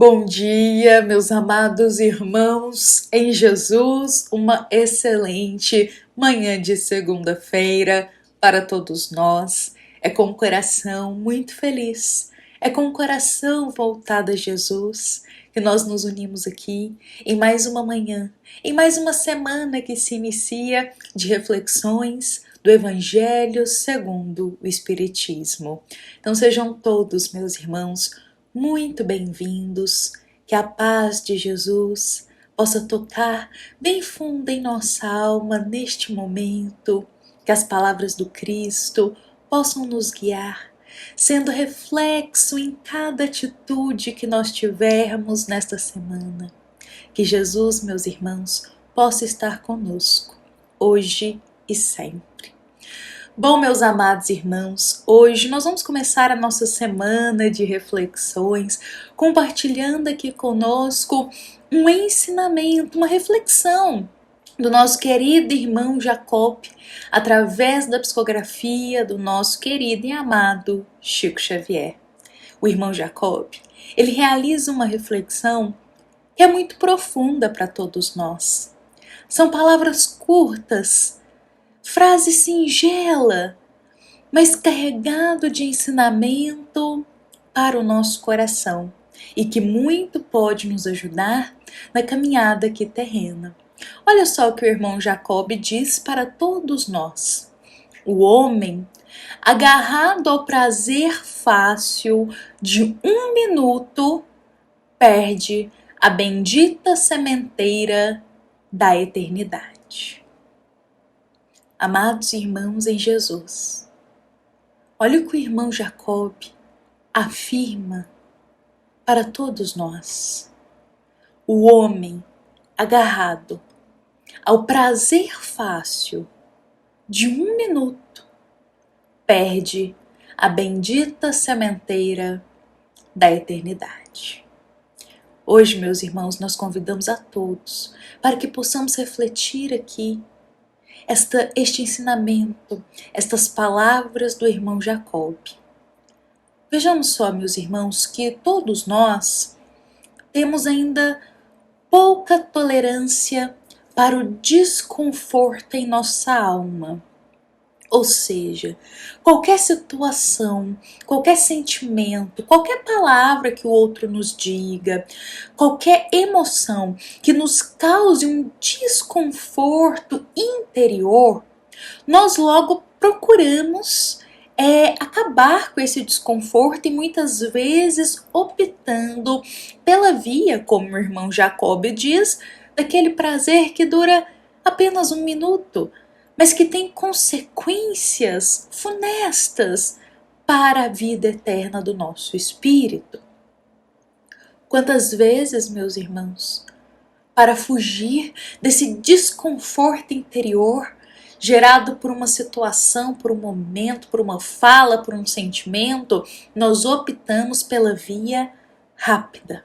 Bom dia, meus amados irmãos em Jesus, uma excelente manhã de segunda-feira para todos nós. É com o coração muito feliz, é com o coração voltado a Jesus que nós nos unimos aqui em mais uma manhã, em mais uma semana que se inicia de reflexões do Evangelho segundo o Espiritismo. Então sejam todos, meus irmãos, muito bem-vindos, que a paz de Jesus possa tocar bem fundo em nossa alma neste momento, que as palavras do Cristo possam nos guiar, sendo reflexo em cada atitude que nós tivermos nesta semana. Que Jesus, meus irmãos, possa estar conosco, hoje e sempre. Bom, meus amados irmãos, hoje nós vamos começar a nossa semana de reflexões, compartilhando aqui conosco um ensinamento, uma reflexão do nosso querido irmão Jacob, através da psicografia do nosso querido e amado Chico Xavier. O irmão Jacob, ele realiza uma reflexão que é muito profunda para todos nós. São palavras curtas, frase singela, mas carregado de ensinamento para o nosso coração e que muito pode nos ajudar na caminhada aqui terrena. Olha só o que o irmão Jacob diz para todos nós. O homem, agarrado ao prazer fácil de um minuto, perde a bendita sementeira da eternidade. Amados irmãos em Jesus, olha o que o irmão Jacob afirma para todos nós. O homem agarrado ao prazer fácil de um minuto perde a bendita sementeira da eternidade. Hoje, meus irmãos, nós convidamos a todos para que possamos refletir aqui este ensinamento, estas palavras do irmão Jacob. Vejamos só, meus irmãos, que todos nós temos ainda pouca tolerância para o desconforto em nossa alma. Ou seja, qualquer situação, qualquer sentimento, qualquer palavra que o outro nos diga, qualquer emoção que nos cause um desconforto interior, nós logo procuramos acabar com esse desconforto e muitas vezes optando pela via, como o irmão Jacob diz, daquele prazer que dura apenas um minuto, mas que tem consequências funestas para a vida eterna do nosso espírito. Quantas vezes, meus irmãos, para fugir desse desconforto interior gerado por uma situação, por um momento, por uma fala, por um sentimento, nós optamos pela via rápida.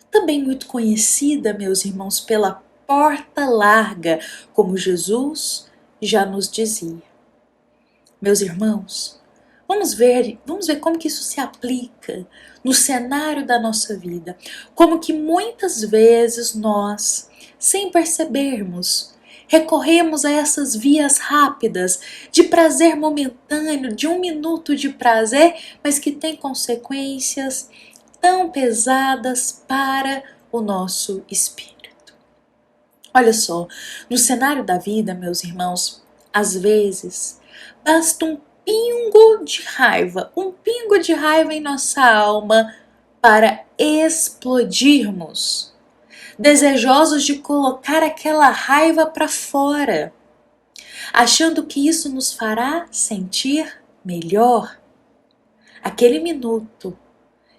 Também muito conhecida, meus irmãos, pela porta larga, como Jesus já nos dizia. Meus irmãos, vamos ver como que isso se aplica no cenário da nossa vida. Como que muitas vezes nós, sem percebermos, recorremos a essas vias rápidas de prazer momentâneo, de um minuto de prazer, mas que tem consequências tão pesadas para o nosso espírito. Olha só, no cenário da vida, meus irmãos, às vezes basta um pingo de raiva em nossa alma para explodirmos, desejosos de colocar aquela raiva para fora, achando que isso nos fará sentir melhor. Aquele minuto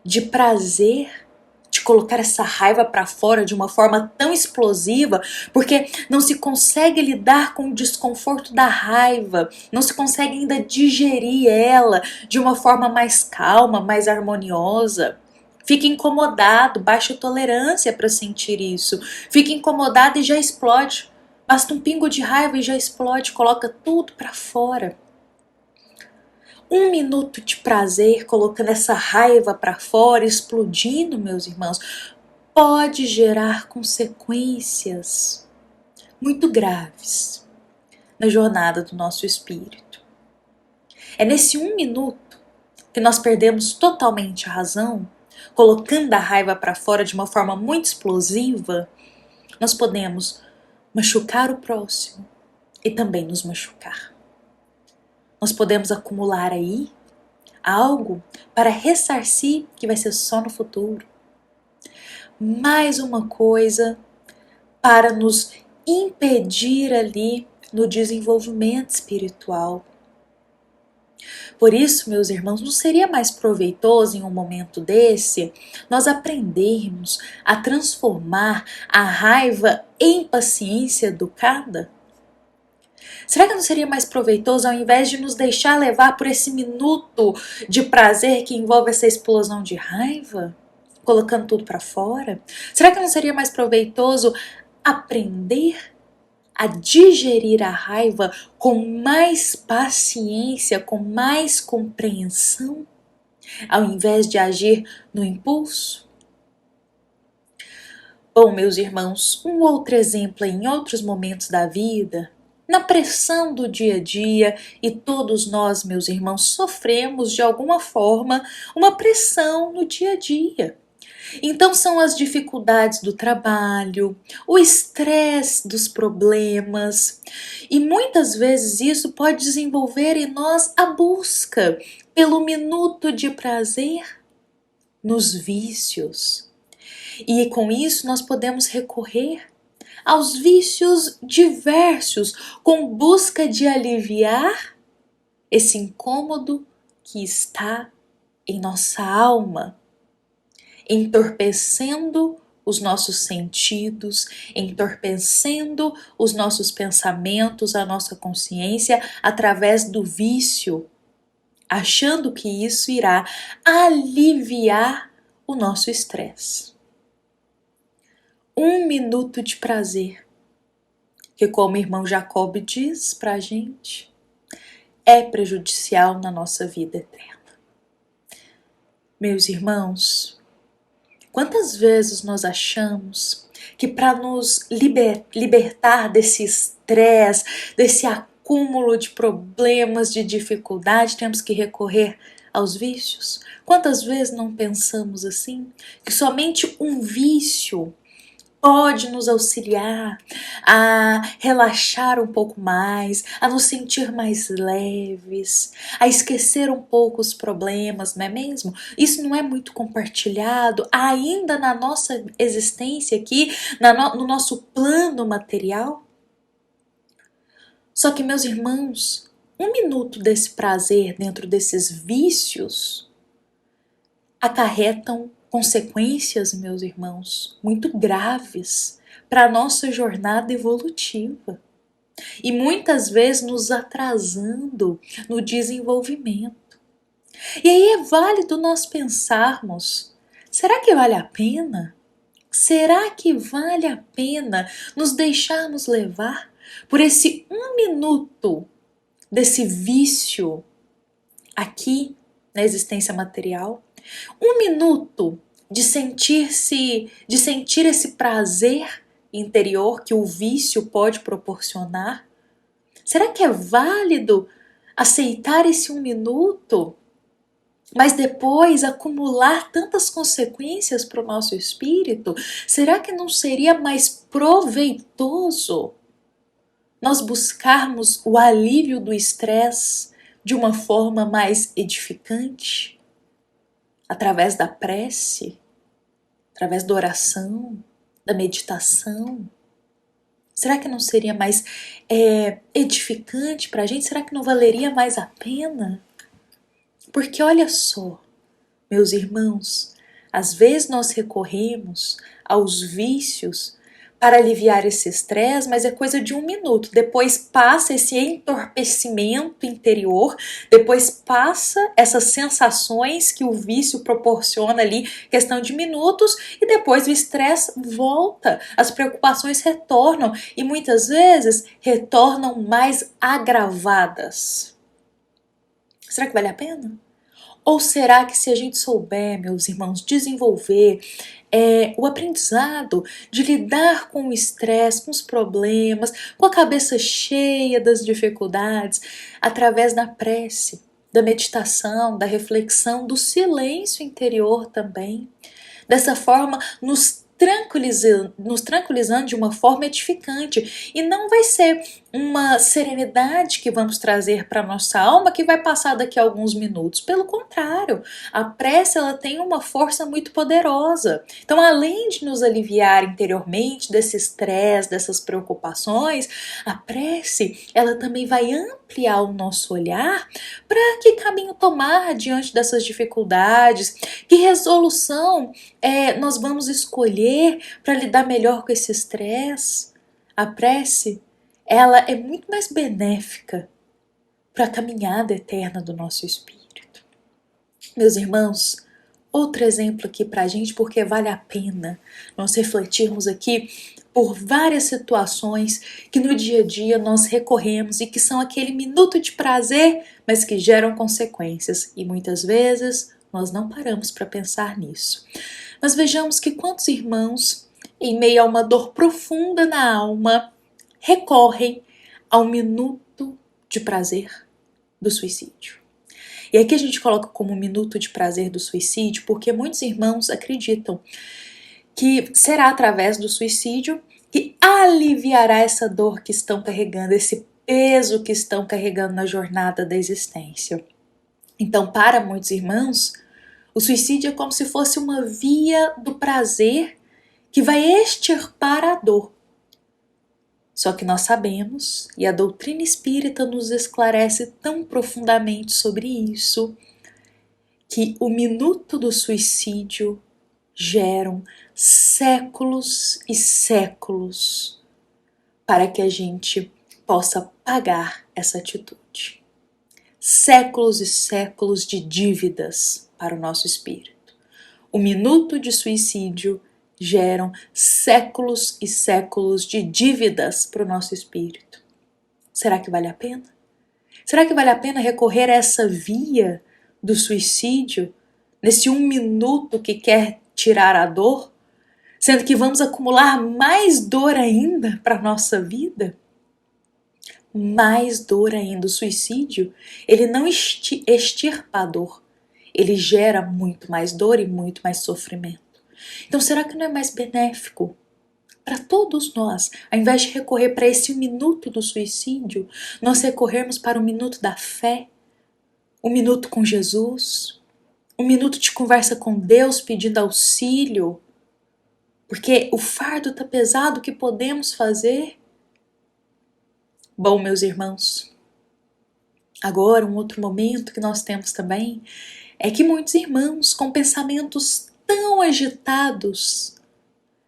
de prazer, de colocar essa raiva para fora de uma forma tão explosiva, porque não se consegue lidar com o desconforto da raiva, não se consegue ainda digerir ela de uma forma mais calma, mais harmoniosa. Fica incomodado, baixa tolerância para sentir isso. Fica incomodado e já explode. Basta um pingo de raiva e já explode, coloca tudo para fora. Um minuto de prazer, colocando essa raiva para fora, explodindo, meus irmãos, pode gerar consequências muito graves na jornada do nosso espírito. É nesse um minuto que nós perdemos totalmente a razão, colocando a raiva para fora de uma forma muito explosiva, nós podemos machucar o próximo e também nos machucar. Nós podemos acumular aí algo para ressarcir que vai ser só no futuro. Mais uma coisa para nos impedir ali no desenvolvimento espiritual. Por isso, meus irmãos, não seria mais proveitoso em um momento desse nós aprendermos a transformar a raiva em paciência educada? Será que não seria mais proveitoso, ao invés de nos deixar levar por esse minuto de prazer que envolve essa explosão de raiva, colocando tudo para fora? Será que não seria mais proveitoso aprender a digerir a raiva com mais paciência, com mais compreensão, ao invés de agir no impulso? Bom, meus irmãos, um outro exemplo em outros momentos da vida, na pressão do dia a dia, e todos nós, meus irmãos, sofremos de alguma forma uma pressão no dia a dia. Então são as dificuldades do trabalho, o estresse dos problemas, e muitas vezes isso pode desenvolver em nós a busca pelo minuto de prazer nos vícios. E com isso nós podemos recorrer aos vícios diversos, com busca de aliviar esse incômodo que está em nossa alma, entorpecendo os nossos sentidos, entorpecendo os nossos pensamentos, a nossa consciência, através do vício, achando que isso irá aliviar o nosso estresse. Um minuto de prazer, que, como o irmão Jacob diz para a gente, é prejudicial na nossa vida eterna. Meus irmãos, quantas vezes nós achamos que para nos libertar desse estresse, desse acúmulo de problemas, de dificuldade, temos que recorrer aos vícios? Quantas vezes não pensamos assim? Que somente um vício pode nos auxiliar a relaxar um pouco mais, a nos sentir mais leves, a esquecer um pouco os problemas, não é mesmo? Isso não é muito compartilhado ainda na nossa existência aqui, no nosso plano material? Só que, meus irmãos, um minuto desse prazer dentro desses vícios acarretam consequências, meus irmãos, muito graves para a nossa jornada evolutiva e muitas vezes nos atrasando no desenvolvimento. E aí é válido nós pensarmos: será que vale a pena? Será que vale a pena nos deixarmos levar por esse um minuto desse vício aqui na existência material? Um minuto de sentir esse prazer interior que o vício pode proporcionar? Será que é válido aceitar esse um minuto, mas depois acumular tantas consequências para o nosso espírito? Será que não seria mais proveitoso nós buscarmos o alívio do estresse de uma forma mais edificante? Através da prece, através da oração, da meditação? Será que não seria mais edificante para a gente? Será que não valeria mais a pena? Porque olha só, meus irmãos, às vezes nós recorremos aos vícios para aliviar esse estresse, mas é coisa de um minuto. Depois passa esse entorpecimento interior, depois passa essas sensações que o vício proporciona ali, questão de minutos, e depois o estresse volta, as preocupações retornam e muitas vezes retornam mais agravadas. Será que vale a pena? Ou será que se a gente souber, meus irmãos, desenvolver o aprendizado de lidar com o estresse, com os problemas, com a cabeça cheia das dificuldades, através da prece, da meditação, da reflexão, do silêncio interior também, dessa forma nos tranquilizando de uma forma edificante. E não vai ser uma serenidade que vamos trazer para nossa alma que vai passar daqui a alguns minutos. Pelo contrário, a prece ela tem uma força muito poderosa. Então, além de nos aliviar interiormente desse estresse, dessas preocupações, a prece ela também vai ampliar o nosso olhar para que caminho tomar diante dessas dificuldades, que resolução nós vamos escolher para lidar melhor com esse estresse. A prece, ela é muito mais benéfica para a caminhada eterna do nosso espírito. Meus irmãos, outro exemplo aqui para a gente, porque vale a pena nós refletirmos aqui por várias situações que no dia a dia nós recorremos e que são aquele minuto de prazer, mas que geram consequências. E muitas vezes nós não paramos para pensar nisso. Mas vejamos que quantos irmãos, em meio a uma dor profunda na alma, recorrem ao minuto de prazer do suicídio. E aqui a gente coloca como minuto de prazer do suicídio porque muitos irmãos acreditam que será através do suicídio que aliviará essa dor que estão carregando, esse peso que estão carregando na jornada da existência. Então, para muitos irmãos, o suicídio é como se fosse uma via do prazer que vai extirpar a dor. Só que nós sabemos, e a doutrina espírita nos esclarece tão profundamente sobre isso, que o minuto do suicídio geram séculos e séculos para que a gente possa pagar essa atitude. Séculos e séculos de dívidas para o nosso espírito. O minuto de suicídio geram séculos e séculos de dívidas para o nosso espírito. Será que vale a pena? Será que vale a pena recorrer a essa via do suicídio, nesse 1 minuto que quer tirar a dor, sendo que vamos acumular mais dor ainda para a nossa vida? Mais dor ainda. O suicídio, ele não extirpa a dor, ele gera muito mais dor e muito mais sofrimento. Então, será que não é mais benéfico para todos nós, ao invés de recorrer para esse minuto do suicídio, nós recorrermos para o minuto da fé, o minuto com Jesus, um minuto de conversa com Deus pedindo auxílio, porque o fardo está pesado, o que podemos fazer? Bom, meus irmãos, agora um outro momento que nós temos também é que muitos irmãos com pensamentos tão agitados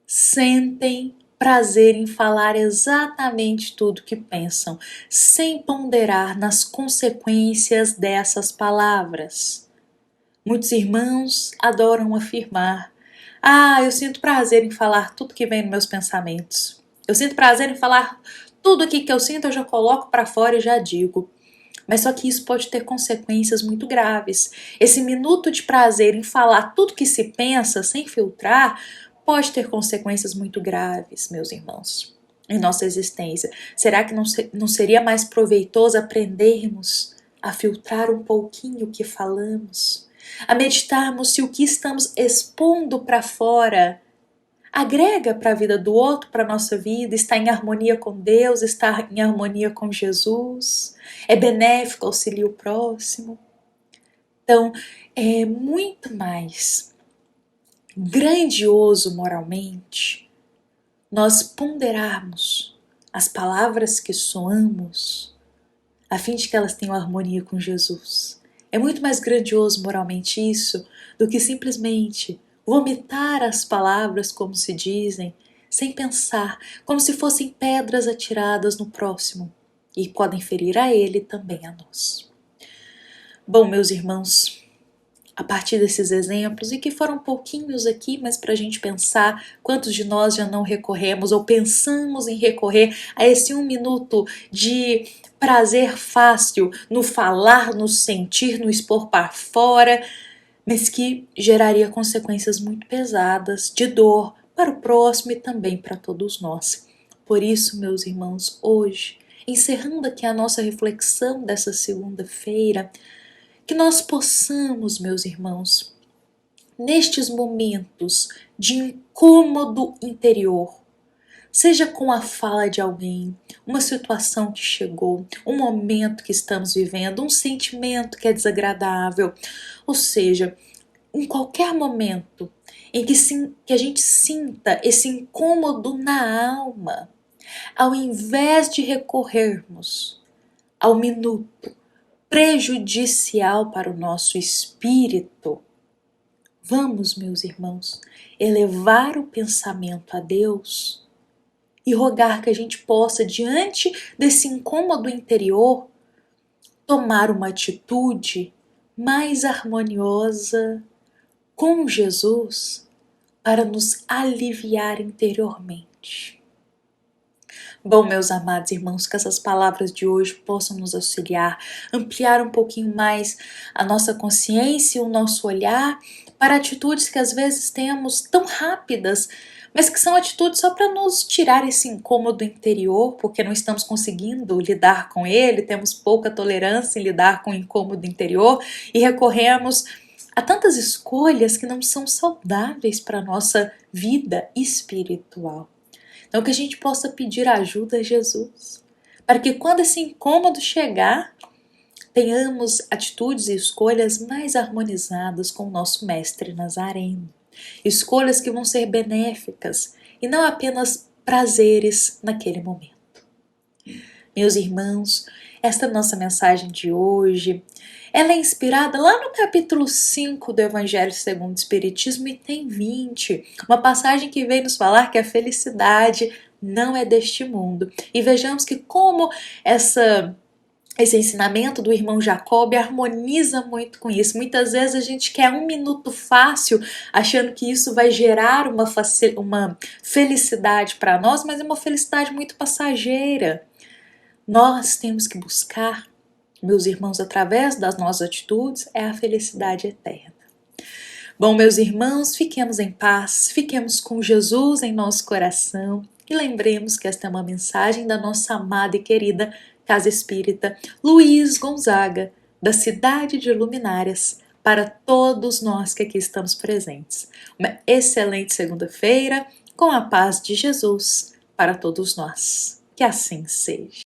sentem prazer em falar exatamente tudo que pensam, sem ponderar nas consequências dessas palavras. Muitos irmãos adoram afirmar: eu sinto prazer em falar tudo que vem nos meus pensamentos. Eu sinto prazer em falar tudo aqui que eu sinto, eu já coloco para fora e já digo. Mas só que isso pode ter consequências muito graves. Esse minuto de prazer em falar tudo que se pensa, sem filtrar, pode ter consequências muito graves, meus irmãos, em nossa existência. Será que não seria mais proveitoso aprendermos a filtrar um pouquinho o que falamos? A meditarmos se o que estamos expondo para fora agrega para a vida do outro, para a nossa vida, está em harmonia com Deus, está em harmonia com Jesus, é benéfico, auxilia o próximo. Então, é muito mais grandioso moralmente nós ponderarmos as palavras que soamos a fim de que elas tenham harmonia com Jesus. É muito mais grandioso moralmente isso do que simplesmente vomitar as palavras como se dizem, sem pensar, como se fossem pedras atiradas no próximo e podem ferir a ele também a nós. Bom, meus irmãos, a partir desses exemplos, e que foram pouquinhos aqui, mas para a gente pensar quantos de nós já não recorremos ou pensamos em recorrer a esse 1 minuto de prazer fácil no falar, no sentir, no expor para fora, mas que geraria consequências muito pesadas de dor para o próximo e também para todos nós. Por isso, meus irmãos, hoje, encerrando aqui a nossa reflexão dessa segunda-feira, que nós possamos, meus irmãos, nestes momentos de incômodo interior, seja com a fala de alguém, uma situação que chegou, um momento que estamos vivendo, um sentimento que é desagradável, ou seja, em qualquer momento em que a gente sinta esse incômodo na alma, ao invés de recorrermos ao minuto prejudicial para o nosso espírito, vamos, meus irmãos, elevar o pensamento a Deus e rogar que a gente possa, diante desse incômodo interior, tomar uma atitude mais harmoniosa com Jesus para nos aliviar interiormente. Bom, meus amados irmãos, que essas palavras de hoje possam nos auxiliar, ampliar um pouquinho mais a nossa consciência e o nosso olhar para atitudes que às vezes temos tão rápidas, mas que são atitudes só para nos tirar esse incômodo interior, porque não estamos conseguindo lidar com ele, temos pouca tolerância em lidar com o incômodo interior e recorremos a tantas escolhas que não são saudáveis para a nossa vida espiritual. Então que a gente possa pedir ajuda a Jesus, para que quando esse incômodo chegar, tenhamos atitudes e escolhas mais harmonizadas com o nosso Mestre Nazareno. Escolhas que vão ser benéficas e não apenas prazeres naquele momento. Meus irmãos, esta nossa mensagem de hoje, ela é inspirada lá no capítulo 5 do Evangelho segundo o Espiritismo, item 20, uma passagem que vem nos falar que a felicidade não é deste mundo. E vejamos que como esse ensinamento do irmão Jacob harmoniza muito com isso. Muitas vezes a gente quer 1 minuto fácil, achando que isso vai gerar uma felicidade para nós, mas é uma felicidade muito passageira. Nós temos que buscar, meus irmãos, através das nossas atitudes, é a felicidade eterna. Bom, meus irmãos, fiquemos em paz, fiquemos com Jesus em nosso coração e lembremos que esta é uma mensagem da nossa amada e querida Casa Espírita Luiz Gonzaga, da cidade de Luminárias, para todos nós que aqui estamos presentes. Uma excelente segunda-feira, com a paz de Jesus para todos nós. Que assim seja.